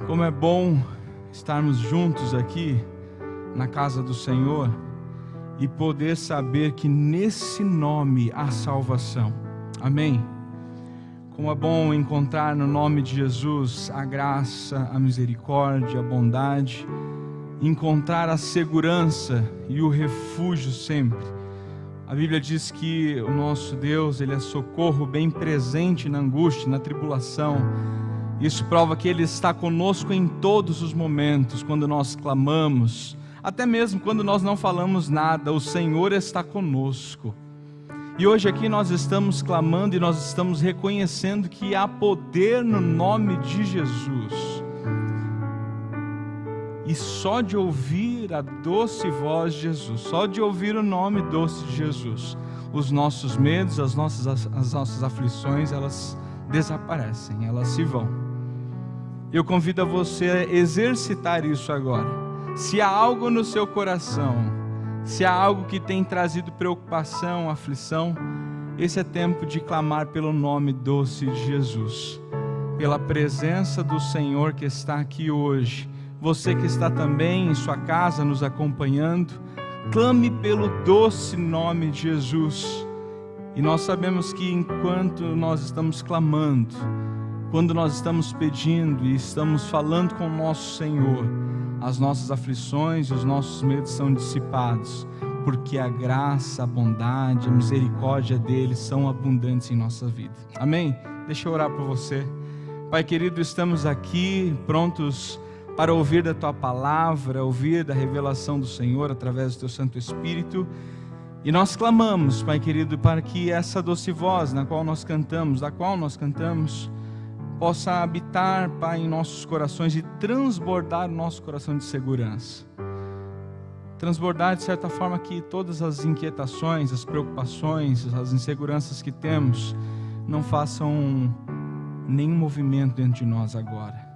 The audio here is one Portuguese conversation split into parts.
Como é bom estarmos juntos aqui na casa do Senhor e poder saber que nesse nome há salvação. Amém? Como é bom encontrar no nome de Jesus a graça, a misericórdia, a bondade, encontrar a segurança e o refúgio sempre. A Bíblia diz que o nosso Deus, Ele é socorro bem presente na angústia, na tribulação. Isso prova que Ele está conosco em todos os momentos, quando nós clamamos, até mesmo quando nós não falamos nada, o Senhor está conosco. E hoje aqui nós estamos clamando e nós estamos reconhecendo que há poder no nome de Jesus. E só de ouvir a doce voz de Jesus, só de ouvir o nome doce de Jesus, os nossos medos, as nossas aflições, elas desaparecem, elas se vão. Eu convido a você a exercitar isso agora. Se há algo no seu coração, se há algo que tem trazido preocupação, aflição, esse é tempo de clamar pelo nome doce de Jesus, pela presença do Senhor que está aqui hoje. Você que está também em sua casa nos acompanhando, clame pelo doce nome de Jesus. E nós sabemos que enquanto nós estamos clamando, quando nós estamos pedindo e estamos falando com o nosso Senhor, as nossas aflições e os nossos medos são dissipados, porque a graça, a bondade, a misericórdia dele são abundantes em nossa vida. Amém? Deixa eu orar por você. Pai querido, estamos aqui prontos para ouvir da Tua palavra, ouvir da revelação do Senhor através do Teu Santo Espírito. E nós clamamos, Pai querido, para que essa doce voz da qual nós cantamos, possa habitar, Pai, em nossos corações e transbordar o nosso coração de segurança. Transbordar de certa forma que todas as inquietações, as preocupações, as inseguranças que temos não façam nenhum movimento dentro de nós agora.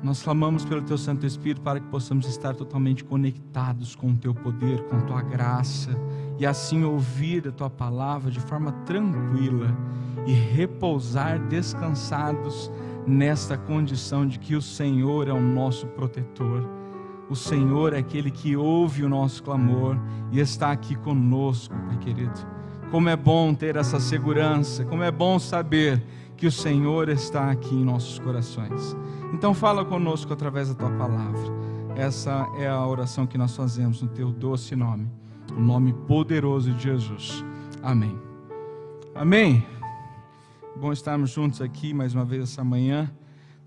Nós clamamos pelo Teu Santo Espírito para que possamos estar totalmente conectados com o Teu poder, com a Tua graça, e assim ouvir a Tua palavra de forma tranquila e repousar descansados nesta condição de que o Senhor é o nosso protetor. O Senhor é aquele que ouve o nosso clamor e está aqui conosco, Pai querido. Como é bom ter essa segurança, como é bom saber que o Senhor está aqui em nossos corações. Então fala conosco através da Tua palavra. Essa é a oração que nós fazemos no Teu doce nome, o nome poderoso de Jesus. Amém. Amém. Bom estarmos juntos aqui mais uma vez essa manhã.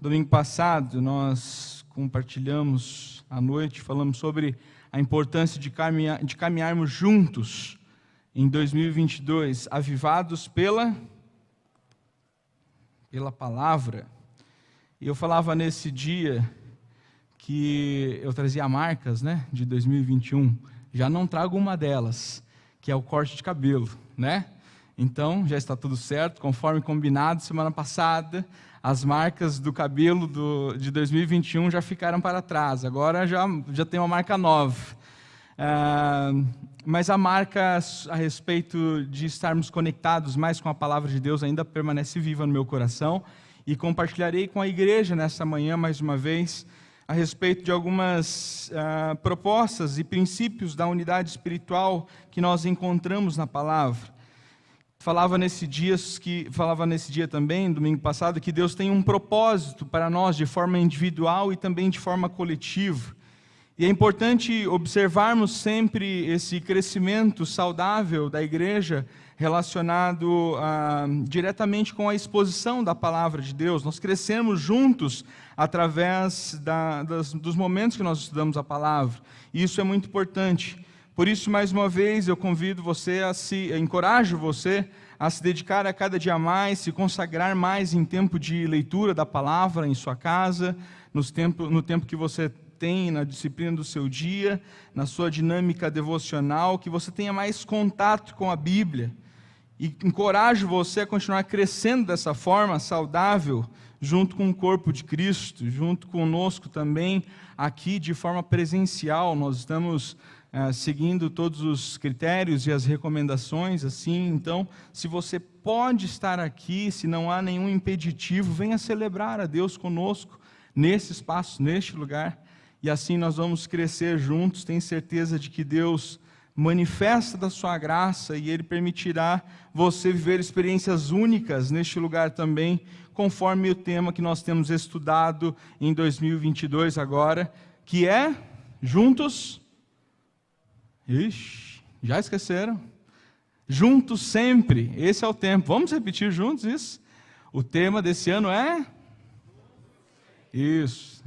Domingo passado nós compartilhamos à noite, falamos sobre a importância de caminharmos juntos em 2022, avivados pela palavra. E eu falava nesse dia que eu trazia marcas, de 2021. Já não trago uma delas, que é o corte de cabelo, Então, já está tudo certo, conforme combinado semana passada, as marcas do cabelo de 2021 já ficaram para trás, agora já tem uma marca nova. Mas a marca a respeito de estarmos conectados mais com a palavra de Deus ainda permanece viva no meu coração, e compartilharei com a igreja nesta manhã mais uma vez a respeito de algumas propostas e princípios da unidade espiritual que nós encontramos na palavra. Falava nesse dia também, domingo passado, que Deus tem um propósito para nós de forma individual e também de forma coletiva. E é importante observarmos sempre esse crescimento saudável da igreja relacionado diretamente com a exposição da palavra de Deus. Nós crescemos juntos através dos momentos que nós estudamos a palavra. E isso é muito importante. Por isso, mais uma vez, eu convido você encorajo você a se dedicar a cada dia mais, se consagrar mais em tempo de leitura da palavra em sua casa, no tempo que você tem na disciplina do seu dia, na sua dinâmica devocional, que você tenha mais contato com a Bíblia. E encorajo você a continuar crescendo dessa forma saudável, junto com o corpo de Cristo, junto conosco também, aqui de forma presencial. Nós estamos seguindo todos os critérios e as recomendações, assim. Então, se você pode estar aqui, se não há nenhum impeditivo, venha celebrar a Deus conosco nesse espaço, neste lugar, e assim nós vamos crescer juntos. Tenho certeza de que Deus manifesta da sua graça e Ele permitirá você viver experiências únicas neste lugar também, conforme o tema que nós temos estudado em 2022 agora, que é juntos. Ixi, já esqueceram? Juntos sempre, esse é o tempo. Vamos repetir juntos isso? O tema desse ano é? Isso,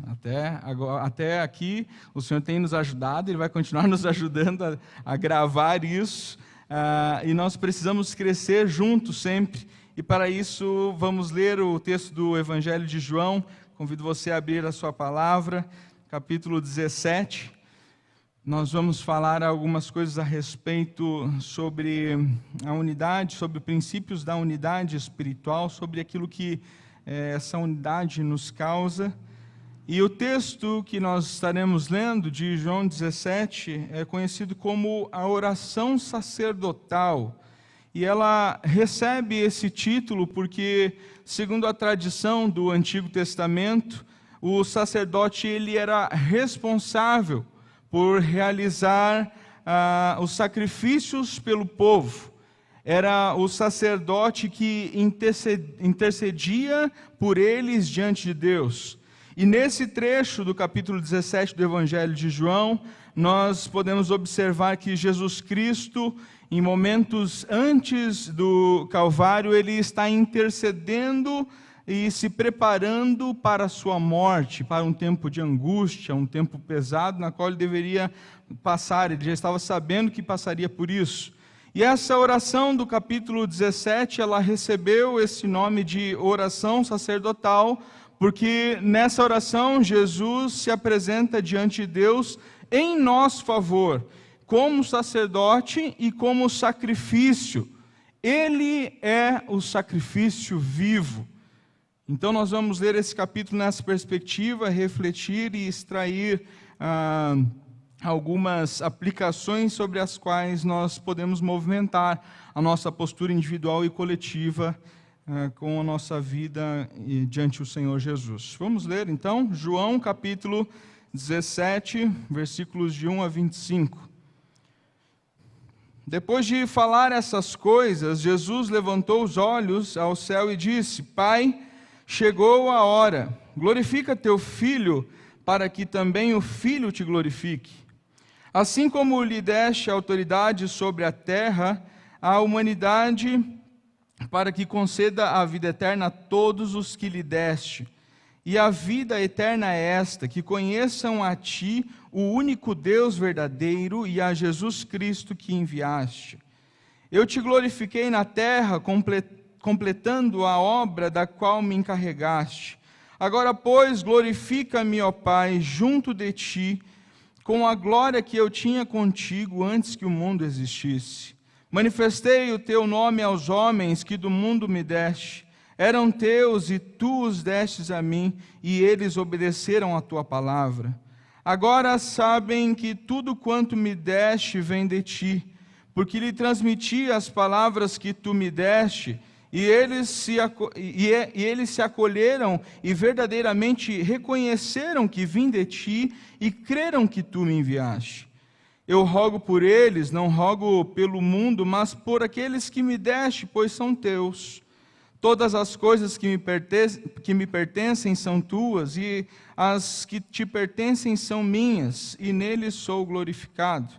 até aqui o Senhor tem nos ajudado, Ele vai continuar nos ajudando a gravar isso, e nós precisamos crescer juntos sempre, e para isso vamos ler o texto do Evangelho de João. Convido você a abrir a sua palavra, capítulo 17, nós vamos falar algumas coisas a respeito sobre a unidade, sobre princípios da unidade espiritual, sobre aquilo que essa unidade nos causa. E o texto que nós estaremos lendo, de João 17, é conhecido como a oração sacerdotal. E ela recebe esse título porque, segundo a tradição do Antigo Testamento, o sacerdote ele era responsável por realizar os sacrifícios pelo povo. Era o sacerdote que intercedia por eles diante de Deus. E nesse trecho do capítulo 17 do Evangelho de João, nós podemos observar que Jesus Cristo, em momentos antes do Calvário, Ele está intercedendo e se preparando para a sua morte, para um tempo de angústia, um tempo pesado, na qual Ele deveria passar. Ele já estava sabendo que passaria por isso. E essa oração do capítulo 17, ela recebeu esse nome de oração sacerdotal, porque nessa oração Jesus se apresenta diante de Deus em nosso favor, como sacerdote e como sacrifício. Ele é o sacrifício vivo. Então nós vamos ler esse capítulo nessa perspectiva, refletir e extrair algumas aplicações sobre as quais nós podemos movimentar a nossa postura individual e coletiva com a nossa vida diante do Senhor Jesus. Vamos ler então João capítulo 17, versículos de 1 a 25. Depois de falar essas coisas, Jesus levantou os olhos ao céu e disse: Pai, chegou a hora, glorifica teu Filho, para que também o Filho te glorifique. Assim como lhe deste autoridade sobre a terra, a humanidade, para que conceda a vida eterna a todos os que lhe deste. E a vida eterna é esta, que conheçam a ti, o único Deus verdadeiro, e a Jesus Cristo que enviaste. Eu te glorifiquei na terra, completando a obra da qual me encarregaste. Agora, pois, glorifica-me, ó Pai, junto de ti, com a glória que eu tinha contigo antes que o mundo existisse. Manifestei o teu nome aos homens que do mundo me deste. Eram teus e tu os destes a mim, e eles obedeceram a tua palavra. Agora sabem que tudo quanto me deste vem de ti, porque lhe transmiti as palavras que tu me deste, e eles se acolheram e verdadeiramente reconheceram que vim de ti e creram que tu me enviaste. Eu rogo por eles, não rogo pelo mundo, mas por aqueles que me deste, pois são teus. Todas as coisas que me pertencem são tuas, e as que te pertencem são minhas, e neles sou glorificado.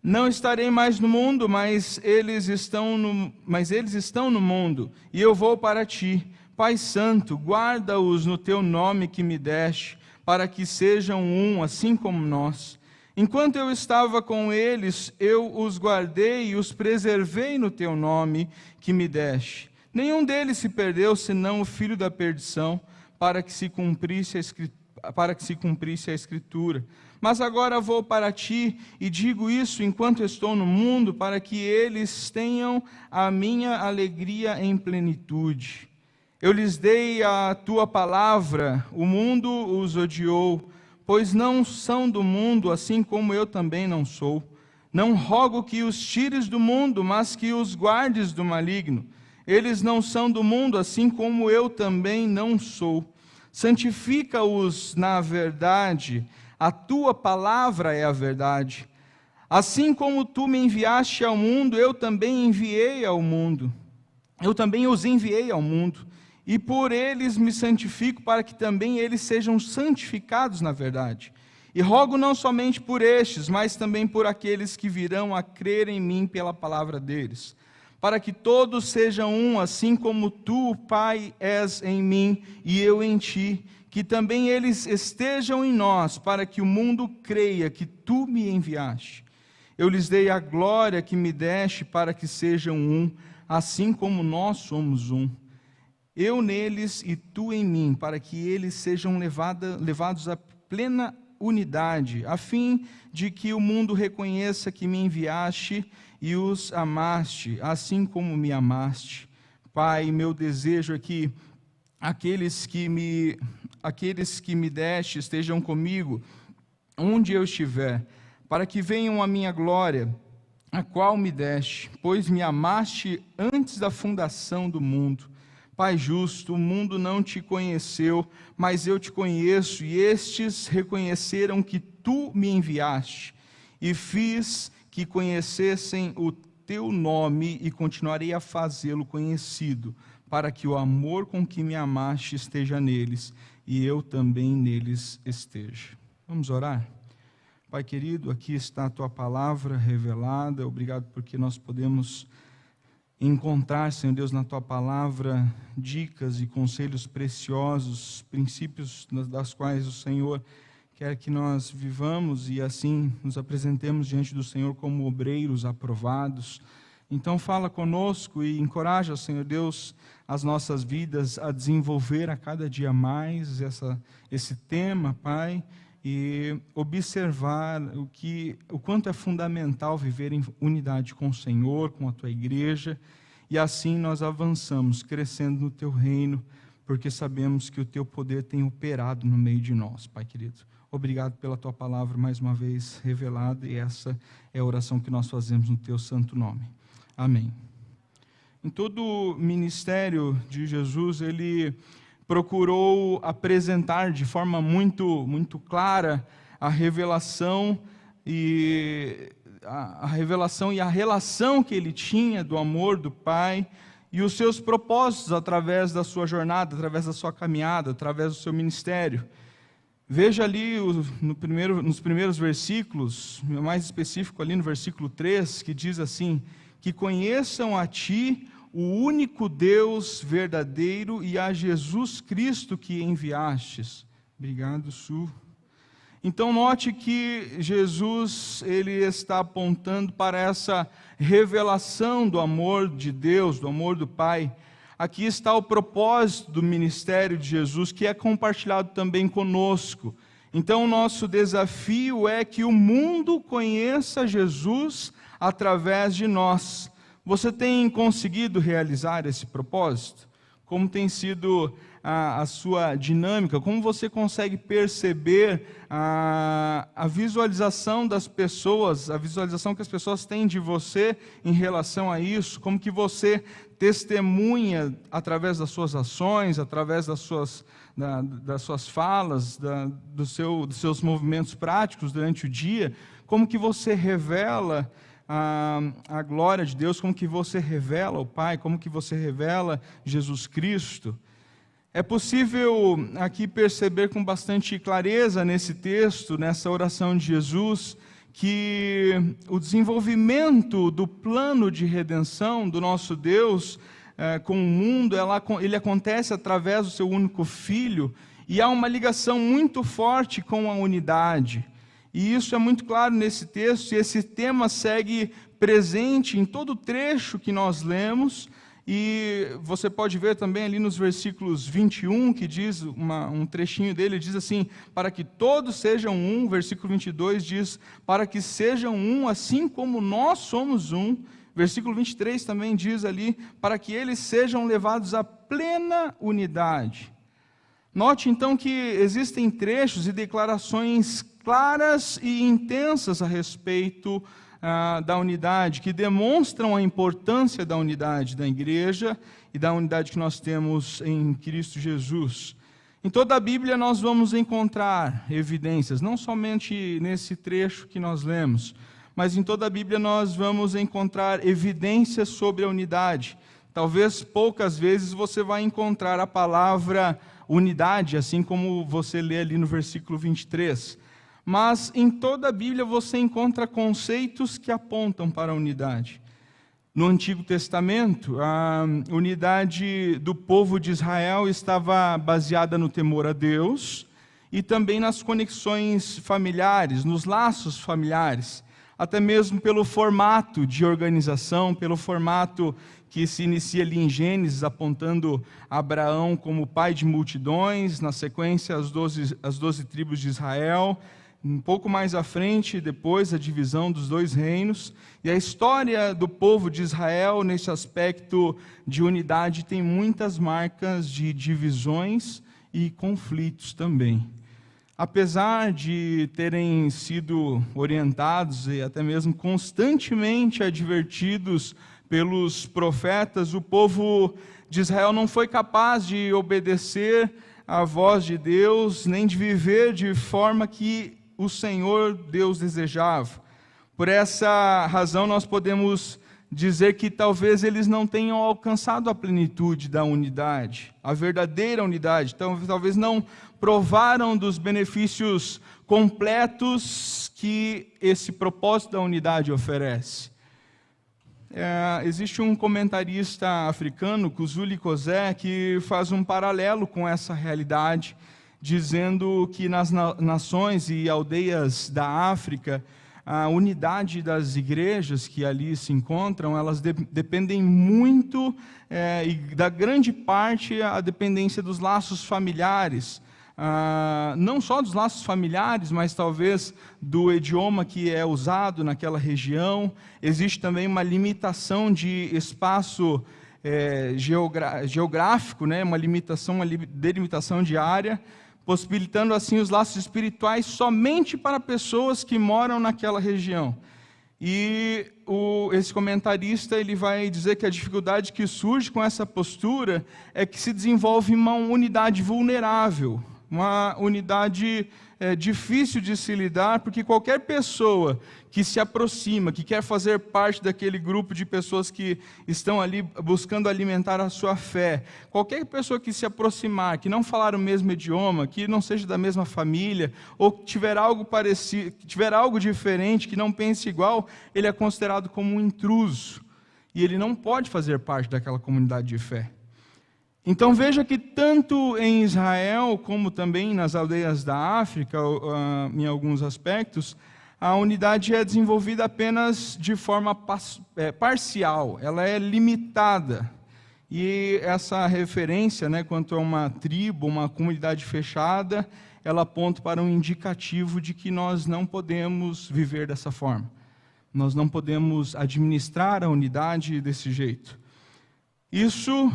Não estarei mais no mundo, mas eles estão no mundo, e eu vou para ti. Pai Santo, guarda-os no teu nome que me deste, para que sejam um, assim como nós. Enquanto eu estava com eles, eu os guardei e os preservei no teu nome que me deste. Nenhum deles se perdeu, senão o filho da perdição, para que se cumprisse a Escritura. Mas agora vou para ti, e digo isso enquanto estou no mundo, para que eles tenham a minha alegria em plenitude. Eu lhes dei a tua palavra, o mundo os odiou, pois não são do mundo, assim como eu também não sou. Não rogo que os tires do mundo, mas que os guardes do maligno. Eles não são do mundo, assim como eu também não sou. Santifica-os na verdade, a tua palavra é a verdade. Assim como tu me enviaste ao mundo, eu também enviei ao mundo. Eu também os enviei ao mundo, e por eles me santifico, para que também eles sejam santificados na verdade. E rogo não somente por estes, mas também por aqueles que virão a crer em mim pela palavra deles, para que todos sejam um, assim como tu, Pai, és em mim e eu em ti, que também eles estejam em nós, para que o mundo creia que tu me enviaste. Eu lhes dei a glória que me deste, para que sejam um, assim como nós somos um. Eu neles e tu em mim, para que eles sejam levados à plena unidade, a fim de que o mundo reconheça que me enviaste e os amaste, assim como me amaste. Pai, meu desejo é que aqueles que me deste estejam comigo, onde eu estiver, para que venham a minha glória, a qual me deste, pois me amaste antes da fundação do mundo. Pai justo, o mundo não te conheceu, mas eu te conheço, e estes reconheceram que tu me enviaste, e fiz que conhecessem o teu nome, e continuarei a fazê-lo conhecido, para que o amor com que me amaste esteja neles, e eu também neles esteja. Vamos orar? Pai querido, aqui está a tua palavra revelada. Obrigado porque nós podemos encontrar, Senhor Deus, na tua palavra dicas e conselhos preciosos, princípios das quais o Senhor quer que nós vivamos e assim nos apresentemos diante do Senhor como obreiros aprovados. Então fala conosco e encoraja, Senhor Deus, as nossas vidas a desenvolver a cada dia mais esse tema, Pai, e observar o quanto é fundamental viver em unidade com o Senhor, com a Tua igreja, e assim nós avançamos, crescendo no Teu reino, porque sabemos que o Teu poder tem operado no meio de nós, Pai querido. Obrigado pela Tua palavra mais uma vez revelada, e essa é a oração que nós fazemos no Teu santo nome. Amém. Em todo o ministério de Jesus, Ele procurou apresentar de forma muito clara a revelação e a relação que ele tinha do amor do Pai e os seus propósitos através da sua jornada, através da sua caminhada, através do seu ministério. Veja ali nos primeiros versículos, mais específico ali no versículo 3, que diz assim: que conheçam a Ti, o único Deus verdadeiro, e a Jesus Cristo que enviastes. Obrigado, Su. Então note que Jesus, ele está apontando para essa revelação do amor de Deus, do amor do Pai. Aqui está o propósito do ministério de Jesus, que é compartilhado também conosco. Então o nosso desafio é que o mundo conheça Jesus através de nós. Você tem conseguido realizar esse propósito? Como tem sido a sua dinâmica? Como você consegue perceber a visualização das pessoas, a visualização que as pessoas têm de você em relação a isso? Como que você testemunha através das suas ações, através das suas falas, dos seus movimentos práticos durante o dia? Como que você revela a glória de Deus, como que você revela o Pai, como que você revela Jesus Cristo? É possível aqui perceber com bastante clareza nesse texto, nessa oração de Jesus, que o desenvolvimento do plano de redenção do nosso Deus com o mundo, ele acontece através do seu único Filho, e há uma ligação muito forte com a unidade. E isso é muito claro nesse texto, e esse tema segue presente em todo o trecho que nós lemos, e você pode ver também ali nos versículos 21, que diz, um trechinho dele, diz assim: para que todos sejam um. Versículo 22 diz: para que sejam um, assim como nós somos um. Versículo 23 também diz ali: para que eles sejam levados à plena unidade. Note então que existem trechos e declarações claras e intensas a respeito da unidade, que demonstram a importância da unidade da igreja e da unidade que nós temos em Cristo Jesus. Em toda a Bíblia nós vamos encontrar evidências, não somente nesse trecho que nós lemos, mas em toda a Bíblia nós vamos encontrar evidências sobre a unidade. Talvez poucas vezes você vai encontrar a palavra unidade, assim como você lê ali no versículo 23. Mas em toda a Bíblia você encontra conceitos que apontam para a unidade. No Antigo Testamento, a unidade do povo de Israel estava baseada no temor a Deus e também nas conexões familiares, nos laços familiares, até mesmo pelo formato de organização, pelo formato que se inicia ali em Gênesis, apontando Abraão como pai de multidões, na sequência as 12 tribos de Israel. Um pouco mais à frente, depois, a divisão dos 2 reinos. E a história do povo de Israel, nesse aspecto de unidade, tem muitas marcas de divisões e conflitos também. Apesar de terem sido orientados e até mesmo constantemente advertidos pelos profetas, o povo de Israel não foi capaz de obedecer à voz de Deus, nem de viver de forma que o Senhor Deus desejava. Por essa razão nós podemos dizer que talvez eles não tenham alcançado a plenitude da unidade, a verdadeira unidade. Então, talvez não provaram dos benefícios completos que esse propósito da unidade oferece. Existe um comentarista africano, Kuzuli Kozé, que faz um paralelo com essa realidade, dizendo que nas nações e aldeias da África, a unidade das igrejas que ali se encontram, elas dependem muito, e da grande parte, a dependência dos laços familiares. Não só dos laços familiares, mas talvez do idioma que é usado naquela região. Existe também uma limitação de espaço geográfico, né? Uma delimitação de área, possibilitando assim os laços espirituais somente para pessoas que moram naquela região. E esse comentarista ele vai dizer que a dificuldade que surge com essa postura é que se desenvolve uma unidade vulnerável, uma unidade difícil de se lidar, porque qualquer pessoa que se aproxima, que quer fazer parte daquele grupo de pessoas que estão ali buscando alimentar a sua fé, qualquer pessoa que se aproximar, que não falar o mesmo idioma, que não seja da mesma família, ou que tiver algo parecido, que tiver algo diferente, que não pense igual, ele é considerado como um intruso, e ele não pode fazer parte daquela comunidade de fé. Então veja que tanto em Israel, como também nas aldeias da África, em alguns aspectos, a unidade é desenvolvida apenas de forma parcial, ela é limitada. E essa referência, né, quanto a uma tribo, uma comunidade fechada, ela aponta para um indicativo de que nós não podemos viver dessa forma. Nós não podemos administrar a unidade desse jeito. Isso,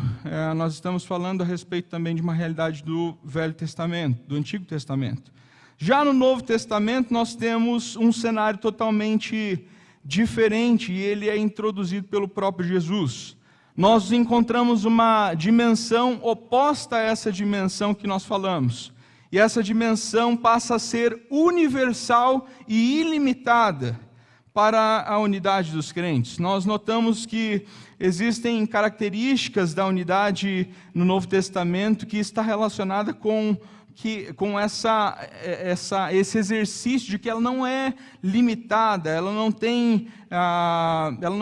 nós estamos falando a respeito também de uma realidade do Velho Testamento, do Antigo Testamento. Já no Novo Testamento, nós temos um cenário totalmente diferente, e ele é introduzido pelo próprio Jesus. Nós encontramos uma dimensão oposta a essa dimensão que nós falamos. E essa dimensão passa a ser universal e ilimitada para a unidade dos crentes. Nós notamos que existem características da unidade no Novo Testamento que está relacionada com esse exercício de que ela não é limitada, ela não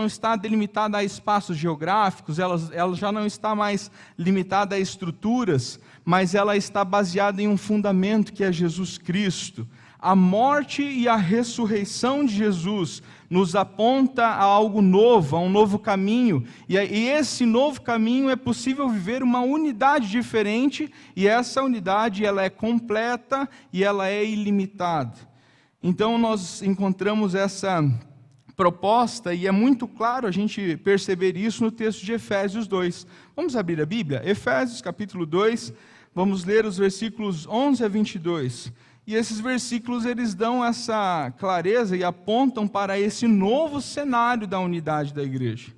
está delimitada a espaços geográficos, ela já não está mais limitada a estruturas, mas ela está baseada em um fundamento que é Jesus Cristo. A morte e a ressurreição de Jesus nos aponta a algo novo, a um novo caminho. E esse novo caminho é possível viver uma unidade diferente, e essa unidade ela é completa e ela é ilimitada. Então nós encontramos essa proposta, e é muito claro a gente perceber isso no texto de Efésios 2. Vamos abrir a Bíblia? Efésios capítulo 2, vamos ler os versículos 11 a 22. E esses versículos, eles dão essa clareza e apontam para esse novo cenário da unidade da igreja.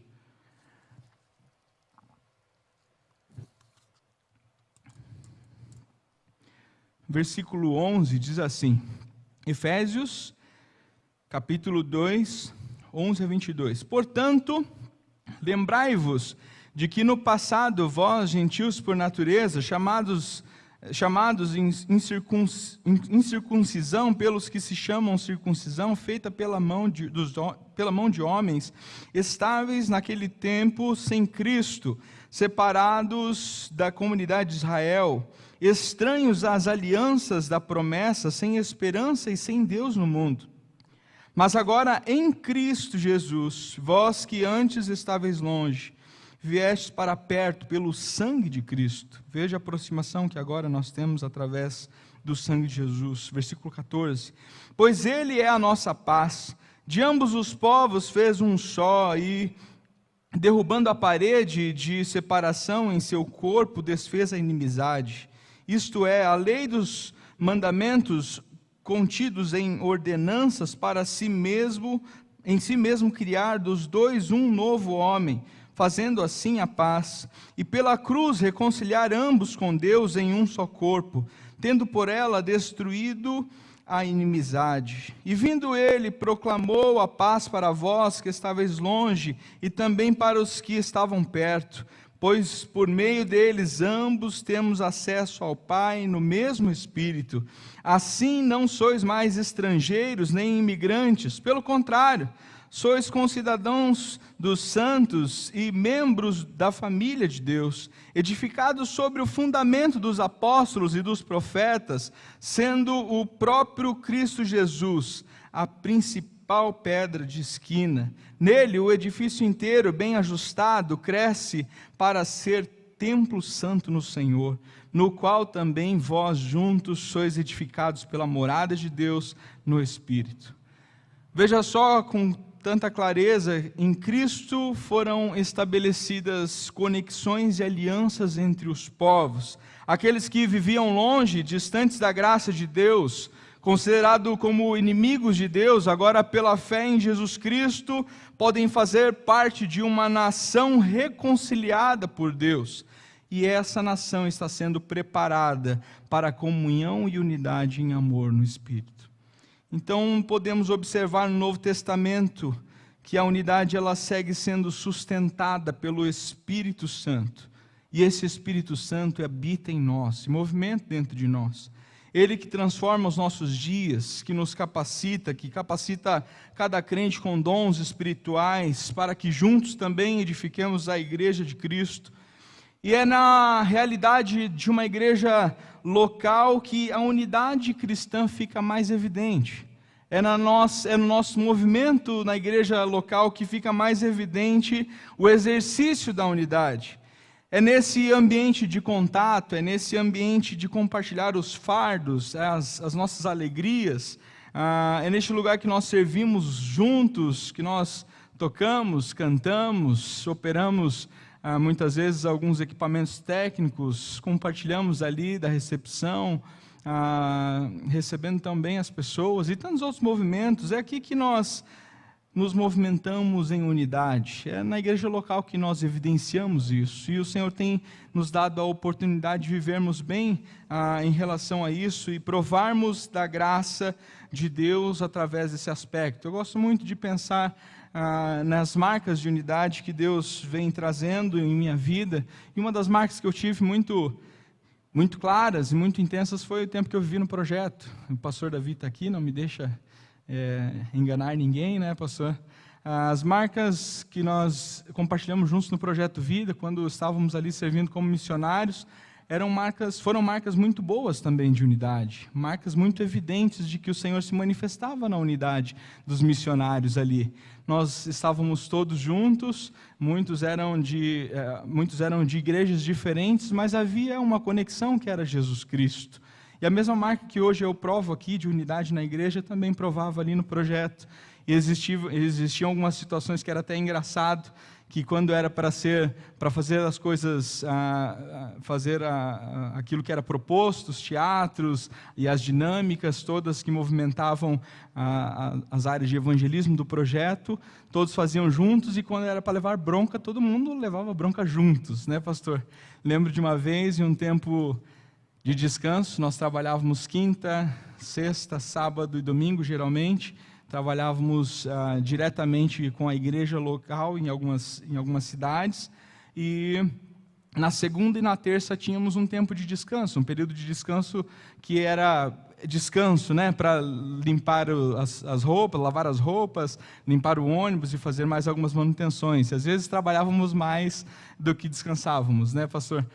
versículo 11, diz assim, Efésios, capítulo 2, 11 a 22. Portanto, lembrai-vos de que no passado vós, gentios por natureza, chamados incircuncisão pelos que se chamam circuncisão, feita pela mão de homens, estáveis naquele tempo sem Cristo, separados da comunidade de Israel, estranhos às alianças da promessa, sem esperança e sem Deus no mundo. Mas agora em Cristo Jesus, vós que antes estáveis longe, viestes para perto pelo sangue de Cristo. Veja a aproximação que agora nós temos através do sangue de Jesus. Versículo 14. Pois Ele é a nossa paz. De ambos os povos fez um só e, derrubando a parede de separação em seu corpo, desfez a inimizade. Isto é, a lei dos mandamentos contidos em ordenanças para em si mesmo criar dos dois um novo homem, fazendo assim a paz, e pela cruz reconciliar ambos com Deus em um só corpo, tendo por ela destruído a inimizade. E vindo ele, proclamou a paz para vós que estáveis longe, e também para os que estavam perto, pois por meio deles ambos temos acesso ao Pai no mesmo Espírito. Assim não sois mais estrangeiros nem imigrantes, pelo contrário, sois concidadãos dos santos e membros da família de Deus, edificados sobre o fundamento dos apóstolos e dos profetas, sendo o próprio Cristo Jesus a principal pedra de esquina. Nele o edifício inteiro, bem ajustado, cresce para ser templo santo no Senhor, no qual também vós juntos sois edificados pela morada de Deus no Espírito. Veja só com tanta clareza, em Cristo foram estabelecidas conexões e alianças entre os povos. Aqueles que viviam longe, distantes da graça de Deus, considerados como inimigos de Deus, agora pela fé em Jesus Cristo, podem fazer parte de uma nação reconciliada por Deus. E essa nação está sendo preparada para a comunhão e unidade em amor no Espírito. Então podemos observar no Novo Testamento que a unidade ela segue sendo sustentada pelo Espírito Santo. E esse Espírito Santo habita em nós, se movimenta dentro de nós. Ele que transforma os nossos dias, que nos capacita, que capacita cada crente com dons espirituais, para que juntos também edifiquemos a igreja de Cristo. E é na realidade de uma igreja local que a unidade cristã fica mais evidente. É no nosso movimento na igreja local que fica mais evidente o exercício da unidade. É nesse ambiente de contato, é nesse ambiente de compartilhar os fardos, as nossas alegrias, é neste lugar que nós servimos juntos, que nós tocamos, cantamos, operamos muitas vezes alguns equipamentos técnicos, compartilhamos ali da recepção, recebendo também as pessoas e tantos outros movimentos. É aqui que nós nos movimentamos em unidade. É na igreja local que nós evidenciamos isso. E o Senhor tem nos dado a oportunidade de vivermos bem em relação a isso e provarmos da graça de Deus através desse aspecto. Eu gosto muito de pensar nas marcas de unidade que Deus vem trazendo em minha vida. E uma das marcas que eu tive muito claras e muito intensas foi o tempo que eu vivi no projeto. O pastor Davi está aqui, não me deixa enganar ninguém, né, pastor? As marcas que nós compartilhamos juntos no Projeto Vida, quando estávamos ali servindo como missionários, foram marcas muito boas também de unidade, marcas muito evidentes de que o Senhor se manifestava na unidade dos missionários ali. Nós estávamos todos juntos, muitos eram de igrejas diferentes, mas havia uma conexão que era Jesus Cristo. E a mesma marca que hoje eu provo aqui de unidade na igreja, também provava ali no projeto. E existiam algumas situações que era até engraçado, que quando era para fazer as coisas, aquilo que era proposto, os teatros e as dinâmicas todas que movimentavam as áreas de evangelismo do projeto, todos faziam juntos, e quando era para levar bronca, todo mundo levava bronca juntos, né, pastor? Lembro de uma vez, em um tempo de descanso. Nós trabalhávamos quinta, sexta, sábado e domingo, geralmente. Trabalhávamos diretamente com a igreja local em algumas cidades. E na segunda e na terça tínhamos um tempo de descanso, um período de descanso que era descanso, né, para limpar as roupas, lavar as roupas, limpar o ônibus e fazer mais algumas manutenções. Às vezes trabalhávamos mais do que descansávamos, né, pastor?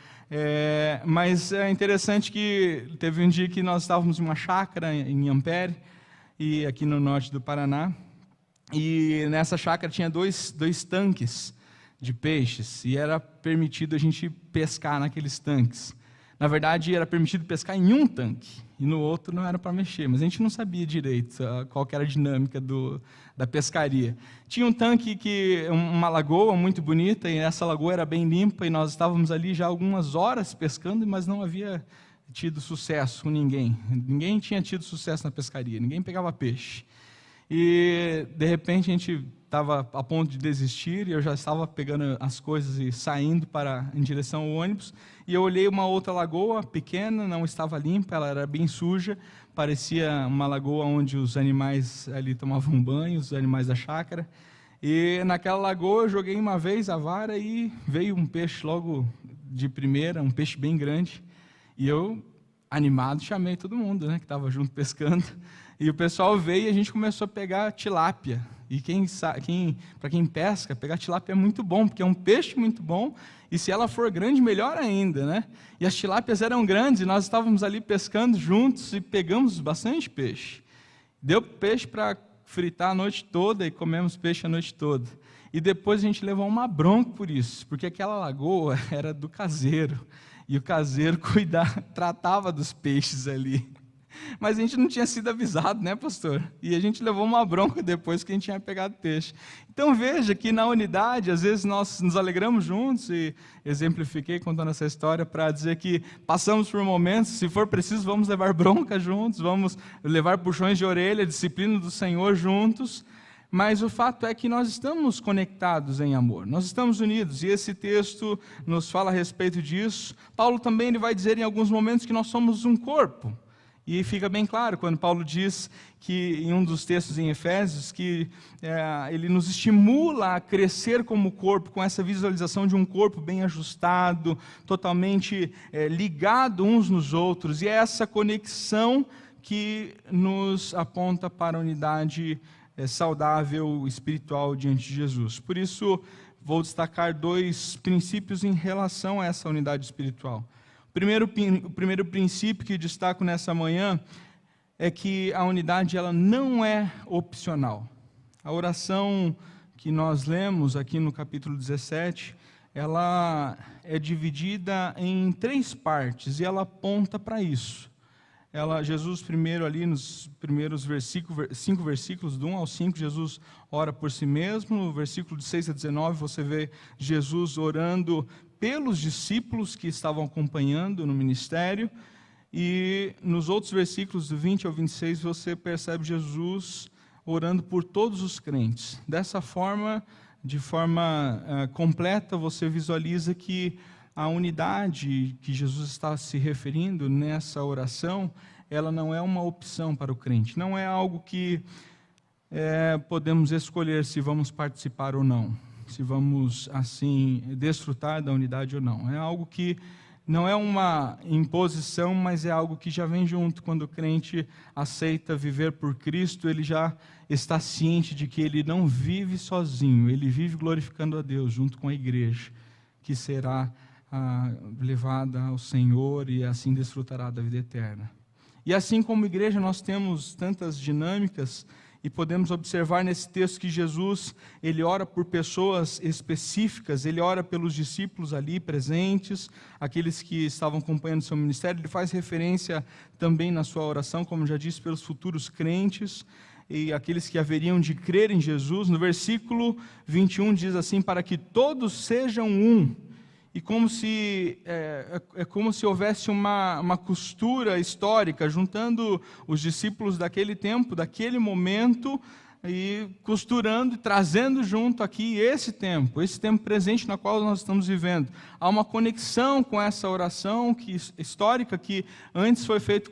Mas é interessante que teve um dia que nós estávamos em uma chácara em Ampere, e aqui no norte do Paraná, e nessa chácara tinha dois tanques de peixes, e era permitido a gente pescar naqueles tanques. Na verdade, era permitido pescar em um tanque, e no outro não era para mexer, mas a gente não sabia direito qual que era a dinâmica da pescaria. Tinha um tanque, uma lagoa muito bonita, e essa lagoa era bem limpa, e nós estávamos ali já algumas horas pescando, mas não havia tido sucesso com ninguém. Ninguém tinha tido sucesso na pescaria, ninguém pegava peixe. E, de repente, a gente estava a ponto de desistir, e eu já estava pegando as coisas e saindo em direção ao ônibus, e eu olhei uma outra lagoa pequena, não estava limpa, ela era bem suja, parecia uma lagoa onde os animais ali tomavam banho, os animais da chácara, e naquela lagoa eu joguei uma vez a vara e veio um peixe logo de primeira, um peixe bem grande, e eu, animado, chamei todo mundo, né, que estava junto pescando, e o pessoal veio e a gente começou a pegar tilápia. E para quem pesca, pegar tilápia é muito bom, porque é um peixe muito bom, e se ela for grande, melhor ainda, né? E as tilápias eram grandes, e nós estávamos ali pescando juntos e pegamos bastante peixe. Deu peixe para fritar a noite toda e comemos peixe a noite toda. E depois a gente levou uma bronca por isso, porque aquela lagoa era do caseiro, e o caseiro tratava dos peixes ali. Mas a gente não tinha sido avisado, né, pastor? E a gente levou uma bronca depois que a gente tinha pegado peixe. Então veja que na unidade, às vezes nós nos alegramos juntos, e exemplifiquei contando essa história para dizer que passamos por momentos, se for preciso, vamos levar bronca juntos, vamos levar puxões de orelha, disciplina do Senhor juntos, mas o fato é que nós estamos conectados em amor, nós estamos unidos, e esse texto nos fala a respeito disso. Paulo também ele vai dizer em alguns momentos que nós somos um corpo. E fica bem claro quando Paulo diz que, em um dos textos em Efésios, que ele nos estimula a crescer como corpo, com essa visualização de um corpo bem ajustado, totalmente ligado uns nos outros. E é essa conexão que nos aponta para a unidade saudável espiritual diante de Jesus. Por isso, vou destacar 2 princípios em relação a essa unidade espiritual. O primeiro princípio que destaco nessa manhã é que a unidade ela não é opcional. A oração que nós lemos aqui no capítulo 17, ela é dividida em 3 partes e ela aponta para isso. Jesus primeiro ali nos primeiros 5 versículos, do 1 ao 5, Jesus ora por si mesmo. No versículo de 6 a 19 você vê Jesus orando pelos discípulos que estavam acompanhando no ministério, e nos outros versículos, do 20 ao 26, você percebe Jesus orando por todos os crentes. Dessa forma, de forma completa, você visualiza que a unidade que Jesus está se referindo nessa oração, ela não é uma opção para o crente, não é algo que podemos escolher se vamos participar ou não, se vamos, assim, desfrutar da unidade ou não. É algo que não é uma imposição, mas é algo que já vem junto. Quando o crente aceita viver por Cristo, ele já está ciente de que ele não vive sozinho, ele vive glorificando a Deus junto com a igreja, que será levada ao Senhor e assim desfrutará da vida eterna. E assim como igreja nós temos tantas dinâmicas, e podemos observar nesse texto que Jesus, ele ora por pessoas específicas, ele ora pelos discípulos ali presentes, aqueles que estavam acompanhando seu ministério. Ele faz referência também na sua oração, como já disse, pelos futuros crentes e aqueles que haveriam de crer em Jesus. No versículo 21 diz assim: para que todos sejam um. E como se houvesse uma costura histórica, juntando os discípulos daquele tempo, daquele momento, e costurando e trazendo junto aqui esse tempo presente na qual nós estamos vivendo. Há uma conexão com essa oração histórica que antes foi feita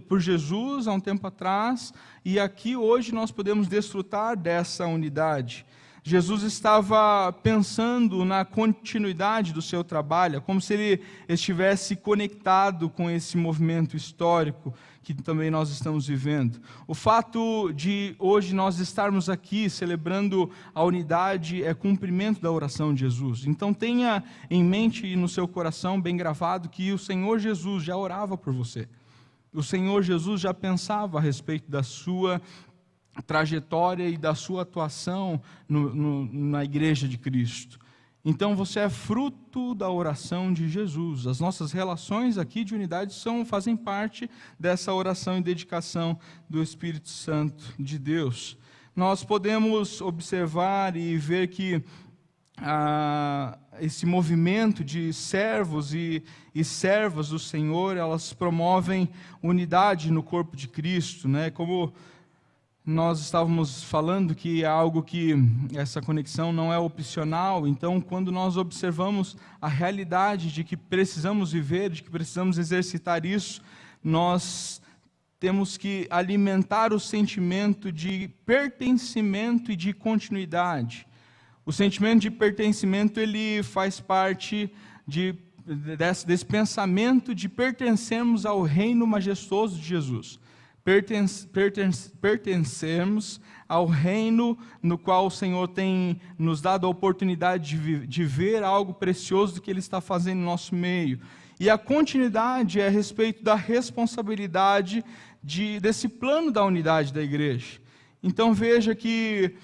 por Jesus há um tempo atrás, e aqui hoje nós podemos desfrutar dessa unidade. Jesus estava pensando na continuidade do seu trabalho, como se ele estivesse conectado com esse movimento histórico que também nós estamos vivendo. O fato de hoje nós estarmos aqui celebrando a unidade é cumprimento da oração de Jesus. Então tenha em mente e no seu coração bem gravado que o Senhor Jesus já orava por você. O Senhor Jesus já pensava a respeito da sua trajetória e da sua atuação na Igreja de Cristo. Então você é fruto da oração de Jesus. As nossas relações aqui de unidade fazem parte dessa oração e dedicação do Espírito Santo de Deus. Nós podemos observar e ver que esse movimento de servos e servas do Senhor, elas promovem unidade no corpo de Cristo, né? Como nós estávamos falando que é algo que essa conexão não é opcional, então quando nós observamos a realidade de que precisamos viver, de que precisamos exercitar isso, nós temos que alimentar o sentimento de pertencimento e de continuidade. O sentimento de pertencimento, ele faz parte desse pensamento de pertencermos ao reino majestoso de Jesus. Pertencermos ao reino no qual o Senhor tem nos dado a oportunidade de ver algo precioso que Ele está fazendo no nosso meio. E a continuidade é a respeito da responsabilidade desse plano da unidade da igreja. Então veja que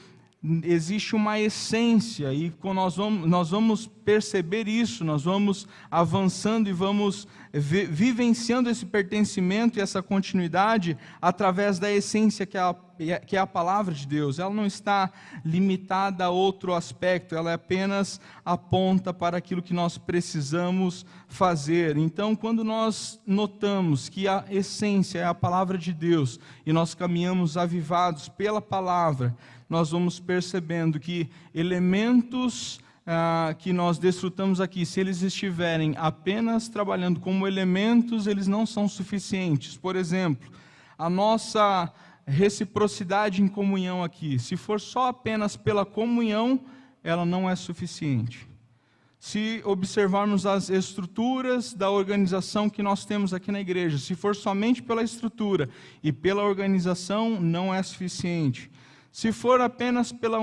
existe uma essência, e quando nós vamos perceber isso, nós vamos avançando e vamos vivenciando esse pertencimento e essa continuidade através da essência que é a palavra de Deus. Ela não está limitada a outro aspecto, ela apenas aponta para aquilo que nós precisamos fazer. Então, quando nós notamos que a essência é a palavra de Deus e nós caminhamos avivados pela palavra, nós vamos percebendo que elementos que nós desfrutamos aqui, se eles estiverem apenas trabalhando como elementos, eles não são suficientes. Por exemplo, a nossa reciprocidade em comunhão aqui, se for só apenas pela comunhão, ela não é suficiente. Se observarmos as estruturas da organização que nós temos aqui na igreja, se for somente pela estrutura e pela organização, não é suficiente. Se for apenas pela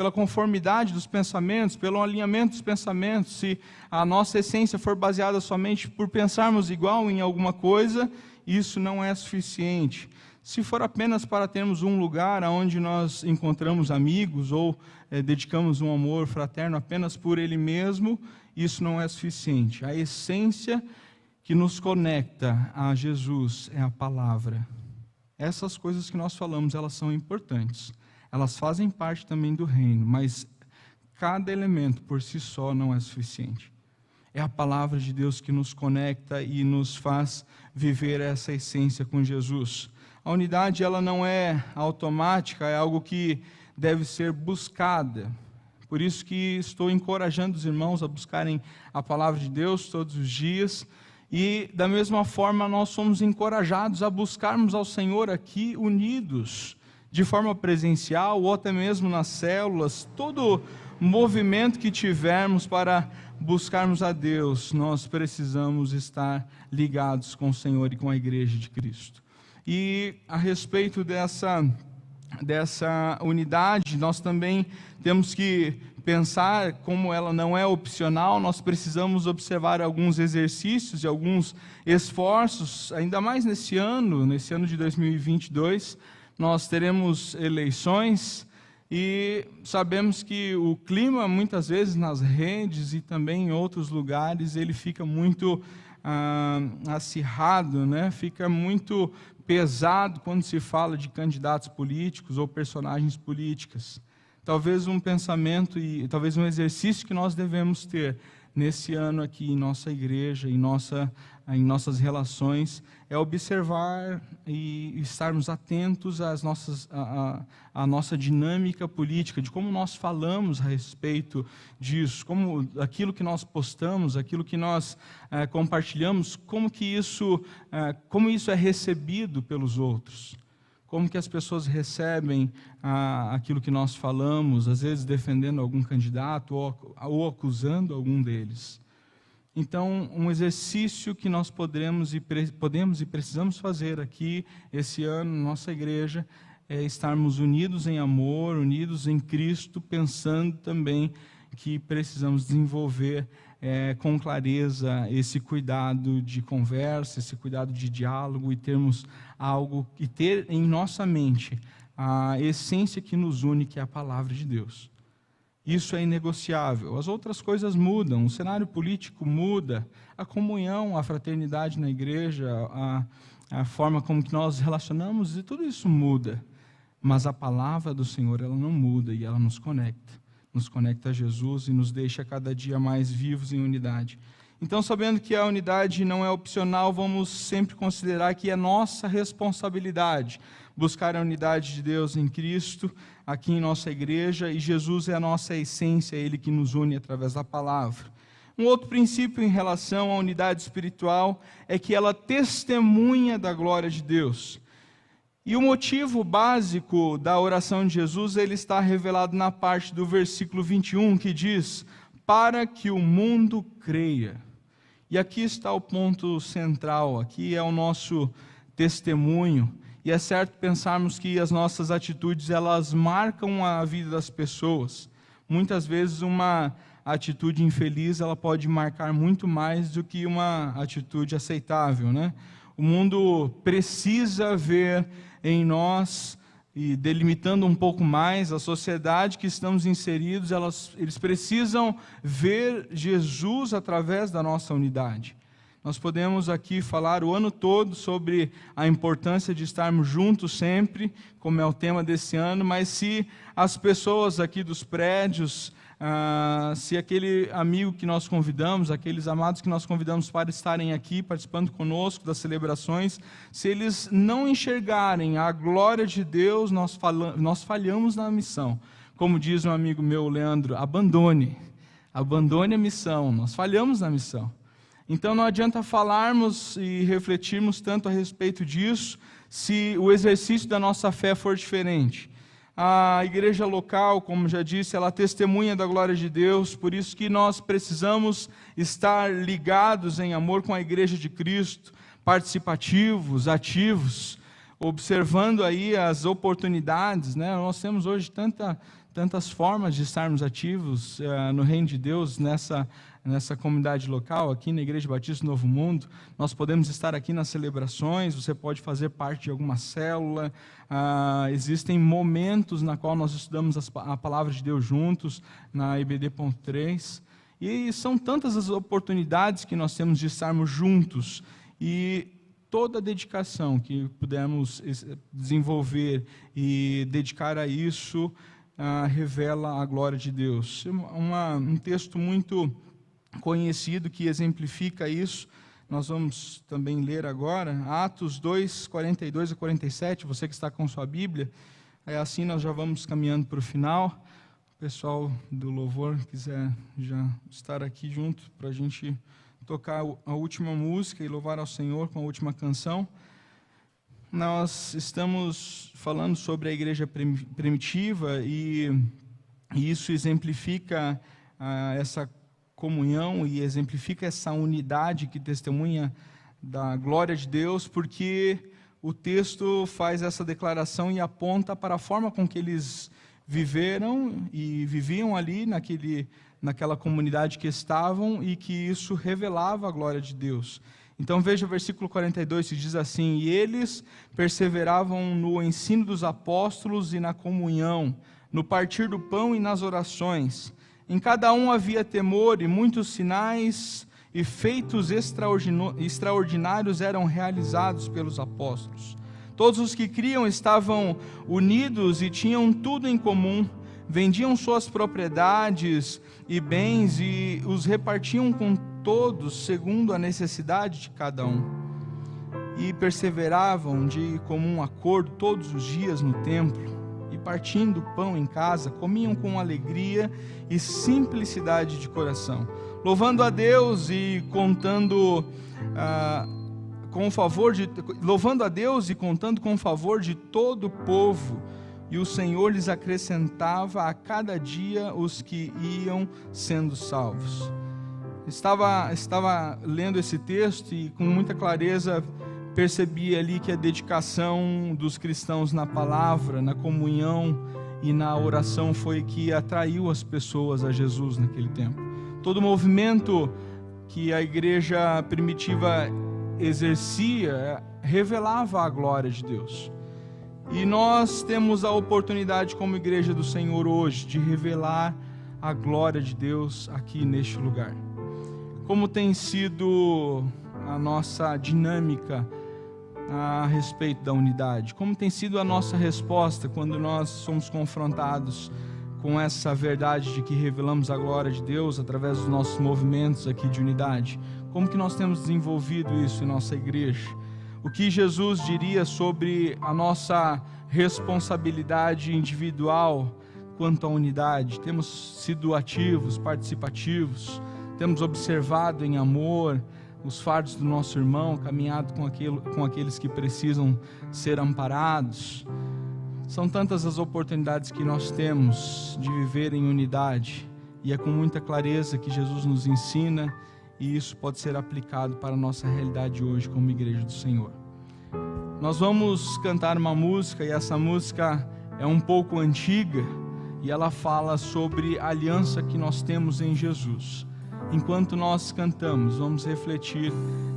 conformidade dos pensamentos, pelo alinhamento dos pensamentos, se a nossa essência for baseada somente por pensarmos igual em alguma coisa, isso não é suficiente. Se for apenas para termos um lugar onde nós encontramos amigos ou dedicamos um amor fraterno apenas por ele mesmo, isso não é suficiente. A essência que nos conecta a Jesus é a palavra. Essas coisas que nós falamos, elas são importantes. Elas fazem parte também do reino, mas cada elemento por si só não é suficiente. É a palavra de Deus que nos conecta e nos faz viver essa essência com Jesus. A unidade, ela não é automática, é algo que deve ser buscada. Por isso que estou encorajando os irmãos a buscarem a palavra de Deus todos os dias. E da mesma forma nós somos encorajados a buscarmos ao Senhor aqui unidos, de forma presencial ou até mesmo nas células, todo movimento que tivermos para buscarmos a Deus, nós precisamos estar ligados com o Senhor e com a Igreja de Cristo. E a respeito dessa unidade, nós também temos que pensar como ela não é opcional, nós precisamos observar alguns exercícios e alguns esforços, ainda mais nesse ano de 2022, nós teremos eleições e sabemos que o clima, muitas vezes nas redes e também em outros lugares, ele fica muito acirrado, né? Fica muito pesado quando se fala de candidatos políticos ou personagens políticas. Talvez um pensamento e talvez um exercício que nós devemos ter nesse ano aqui em nossa igreja, em nossa em nossas relações, é observar e estarmos atentos à nossa dinâmica política, de como nós falamos a respeito disso, como aquilo que nós postamos, aquilo que nós compartilhamos, como isso é recebido pelos outros. Como que as pessoas recebem aquilo que nós falamos, às vezes defendendo algum candidato ou acusando algum deles. Então, um exercício que nós podemos e precisamos fazer aqui, esse ano, na nossa igreja, é estarmos unidos em amor, unidos em Cristo, pensando também que precisamos desenvolver com clareza esse cuidado de conversa, esse cuidado de diálogo e termos algo, e ter em nossa mente a essência que nos une, que é a palavra de Deus. Isso é inegociável. As outras coisas mudam, o cenário político muda, a comunhão, a fraternidade na igreja, a forma como que nós relacionamos, e tudo isso muda. Mas a palavra do Senhor, ela não muda e ela nos conecta a Jesus e nos deixa cada dia mais vivos em unidade. Então, sabendo que a unidade não é opcional, vamos sempre considerar que é nossa responsabilidade buscar a unidade de Deus em Cristo, aqui em nossa igreja, e Jesus é a nossa essência, é Ele que nos une através da palavra. Um outro princípio em relação à unidade espiritual é que ela testemunha da glória de Deus. E o motivo básico da oração de Jesus, ele está revelado na parte do versículo 21, que diz: para que o mundo creia. E aqui está o ponto central, aqui é o nosso testemunho. E é certo pensarmos que as nossas atitudes, elas marcam a vida das pessoas. Muitas vezes uma atitude infeliz, ela pode marcar muito mais do que uma atitude aceitável, né? O mundo precisa ver em nós, e delimitando um pouco mais a sociedade que estamos inseridos, eles precisam ver Jesus através da nossa unidade. Nós podemos aqui falar o ano todo sobre a importância de estarmos juntos sempre, como é o tema desse ano, mas se as pessoas aqui dos prédios, se aquele amigo que nós convidamos, aqueles amados que nós convidamos para estarem aqui participando conosco das celebrações, se eles não enxergarem a glória de Deus, nós falhamos na missão. Como diz um amigo meu, Leandro, abandone a missão, nós falhamos na missão. Então não adianta falarmos e refletirmos tanto a respeito disso, se o exercício da nossa fé for diferente. A igreja local, como já disse, ela testemunha da glória de Deus, por isso que nós precisamos estar ligados em amor com a igreja de Cristo, participativos, ativos, observando aí as oportunidades, né? Nós temos hoje tantas formas de estarmos ativos no reino de Deus, nessa comunidade local, aqui na Igreja Batista Novo Mundo. Nós podemos estar aqui nas celebrações, você pode fazer parte de alguma célula, existem momentos na qual nós estudamos a palavra de Deus juntos, na IBD.3, e são tantas as oportunidades que nós temos de estarmos juntos, e toda a dedicação que pudermos desenvolver e dedicar a isso, revela a glória de Deus. Um texto muito conhecido que exemplifica isso, nós vamos também ler agora, Atos 2, 42 a 47, você que está com sua Bíblia, assim nós já vamos caminhando para o final. O pessoal do louvor quiser já estar aqui junto para a gente tocar a última música e louvar ao Senhor com a última canção. Nós estamos falando sobre a igreja primitiva e isso exemplifica essa comunhão e exemplifica essa unidade que testemunha da glória de Deus, porque o texto faz essa declaração e aponta para a forma com que eles viveram e viviam ali naquela comunidade que estavam, e que isso revelava a glória de Deus. Então veja o versículo 42, que diz assim: e eles perseveravam no ensino dos apóstolos e na comunhão, no partir do pão e nas orações. Em cada um havia temor, e muitos sinais e feitos extraordinários eram realizados pelos apóstolos. Todos os que criam estavam unidos e tinham tudo em comum, vendiam suas propriedades e bens e os repartiam com todos segundo a necessidade de cada um, e perseveravam de comum acordo todos os dias no templo, e partindo o pão em casa, comiam com alegria e simplicidade de coração, louvando a Deus e contando com o favor de todo o povo, e o Senhor lhes acrescentava a cada dia os que iam sendo salvos. Estava lendo esse texto e com muita clareza percebi ali que a dedicação dos cristãos na palavra, na comunhão e na oração foi que atraiu as pessoas a Jesus naquele tempo. Todo o movimento que a igreja primitiva exercia revelava a glória de Deus. E nós temos a oportunidade como igreja do Senhor hoje de revelar a glória de Deus aqui neste lugar. Como tem sido a nossa dinâmica a respeito da unidade? Como tem sido a nossa resposta quando nós somos confrontados com essa verdade de que revelamos a glória de Deus através dos nossos movimentos aqui de unidade? Como que nós temos desenvolvido isso em nossa igreja? O que Jesus diria sobre a nossa responsabilidade individual quanto à unidade? Temos sido ativos, participativos, temos observado em amor os fardos do nosso irmão, caminhado com aqueles que precisam ser amparados. São tantas as oportunidades que nós temos de viver em unidade, e é com muita clareza que Jesus nos ensina, e isso pode ser aplicado para a nossa realidade hoje como igreja do Senhor. Nós vamos cantar uma música, e essa música é um pouco antiga, e ela fala sobre a aliança que nós temos em Jesus. Enquanto nós cantamos, vamos refletir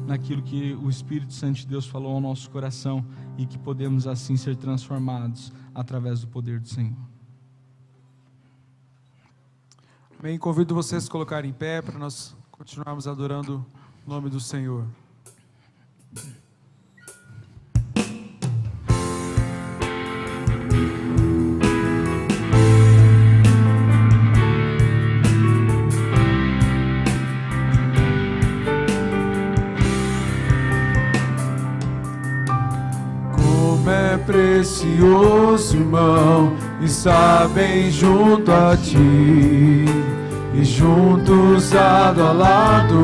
naquilo que o Espírito Santo de Deus falou ao nosso coração, e que podemos assim ser transformados através do poder do Senhor. Bem, convido vocês a se colocarem em pé para nós continuarmos adorando o nome do Senhor. Como é precioso, irmão, estar bem junto a ti, e juntos lado a lado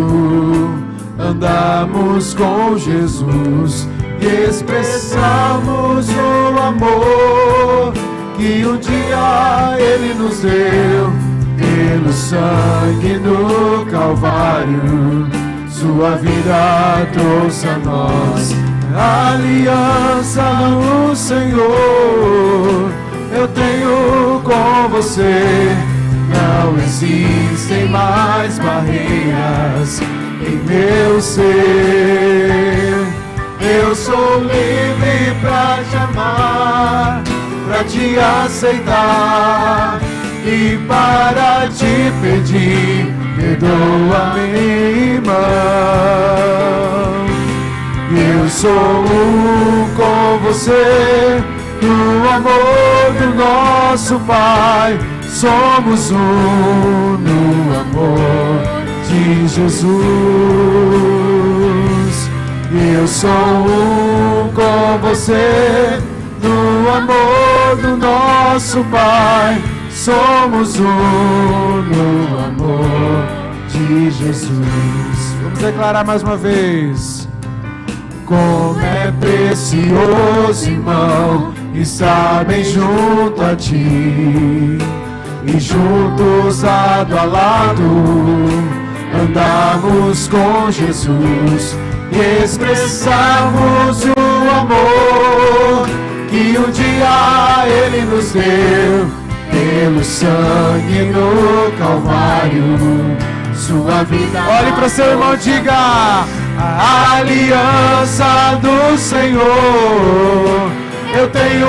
andamos com Jesus e expressamos o amor que um dia Ele nos deu pelo sangue no Calvário. Sua vida trouxe a nós a aliança no Senhor. Eu tenho com você. Não existem mais barreiras em meu ser. Eu sou livre pra te amar, pra te aceitar e para te pedir, perdoa-me, irmão. Eu sou um com você, no amor do nosso Pai. Somos um no amor de Jesus. Eu sou um com você, no amor do nosso Pai. Somos um no amor de Jesus. Vamos declarar mais uma vez. Como é precioso, irmão, estar bem junto a ti, e juntos lado a lado andamos com Jesus e expressamos o amor que um dia Ele nos deu pelo sangue no Calvário. Sua vida. Olhe para seu irmão e diga: a aliança do Senhor eu tenho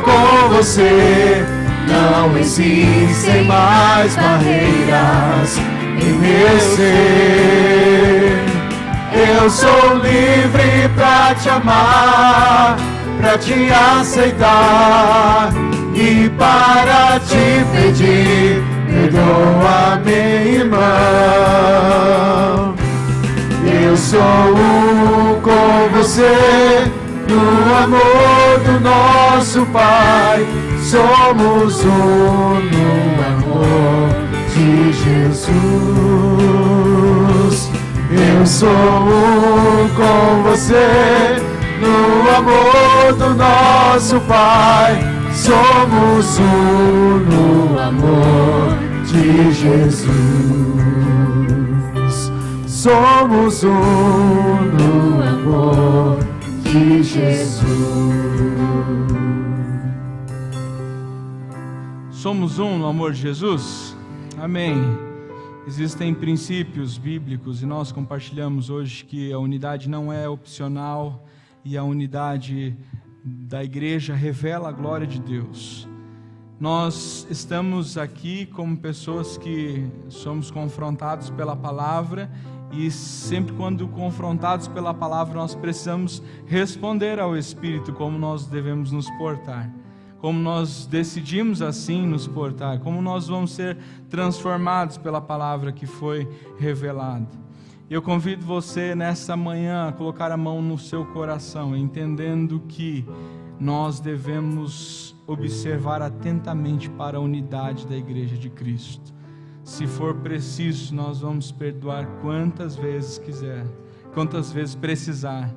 com você. Não existem mais barreiras em meu ser. Eu sou livre pra te amar, pra te aceitar e para te pedir, perdoa-me, irmão. Eu sou um com você, no amor do nosso Pai. Somos um no amor de Jesus. Eu sou um com você, no amor do nosso Pai. Somos um no amor de Jesus. Somos um no amor de Jesus. Somos um no amor de Jesus? Amém. Existem princípios bíblicos e nós compartilhamos hoje que a unidade não é opcional e a unidade da igreja revela a glória de Deus. Nós estamos aqui como pessoas que somos confrontados pela palavra e sempre quando confrontados pela palavra nós precisamos responder ao Espírito como nós devemos nos portar. Como nós decidimos assim nos portar, como nós vamos ser transformados pela palavra que foi revelada. Eu convido você nessa manhã a colocar a mão no seu coração, entendendo que nós devemos observar atentamente para a unidade da Igreja de Cristo. Se for preciso, nós vamos perdoar quantas vezes quiser, quantas vezes precisar.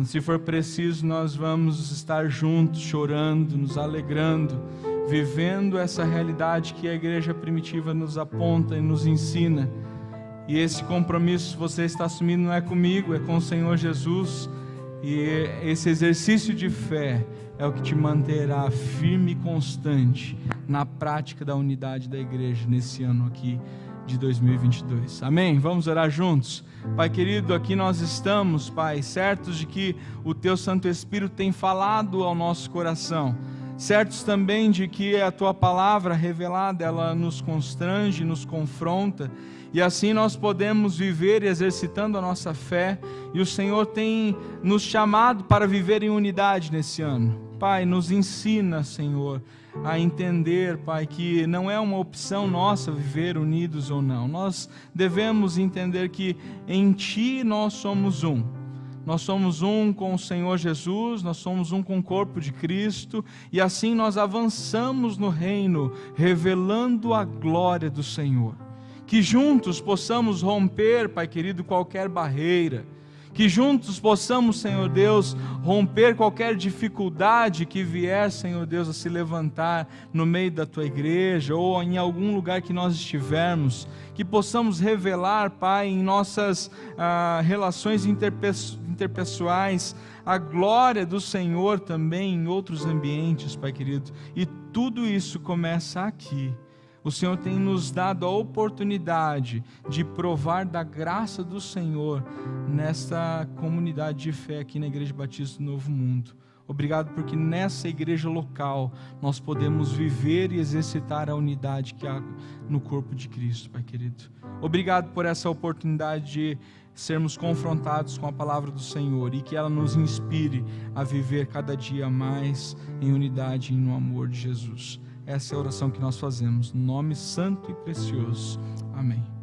Se for preciso, nós vamos estar juntos, chorando, nos alegrando, vivendo essa realidade que a igreja primitiva nos aponta e nos ensina. E esse compromisso você está assumindo não é comigo, é com o Senhor Jesus. E esse exercício de fé é o que te manterá firme e constante na prática da unidade da igreja nesse ano aqui de 2022. Amém? Vamos orar juntos? Pai querido, aqui nós estamos, Pai, certos de que o Teu Santo Espírito tem falado ao nosso coração, certos também de que a Tua palavra revelada, ela nos constrange, nos confronta, e assim nós podemos viver exercitando a nossa fé, e o Senhor tem nos chamado para viver em unidade nesse ano. Pai, nos ensina, Senhor, a entender, Pai, que não é uma opção nossa viver unidos ou não. Nós devemos entender que em Ti nós somos um. Nós somos um com o Senhor Jesus, nós somos um com o corpo de Cristo, e assim nós avançamos no reino, revelando a glória do Senhor. Que juntos possamos romper, Pai querido, qualquer barreira, que juntos possamos, Senhor Deus, romper qualquer dificuldade que vier, Senhor Deus, a se levantar no meio da Tua igreja ou em algum lugar que nós estivermos, que possamos revelar, Pai, em nossas relações interpessoais, a glória do Senhor também em outros ambientes, Pai querido, e tudo isso começa aqui. O Senhor tem nos dado a oportunidade de provar da graça do Senhor nesta comunidade de fé aqui na Igreja Batista do Novo Mundo. Obrigado porque nessa igreja local nós podemos viver e exercitar a unidade que há no corpo de Cristo, Pai querido. Obrigado por essa oportunidade de sermos confrontados com a palavra do Senhor e que ela nos inspire a viver cada dia mais em unidade e no amor de Jesus. Essa é a oração que nós fazemos, no nome santo e precioso. Amém.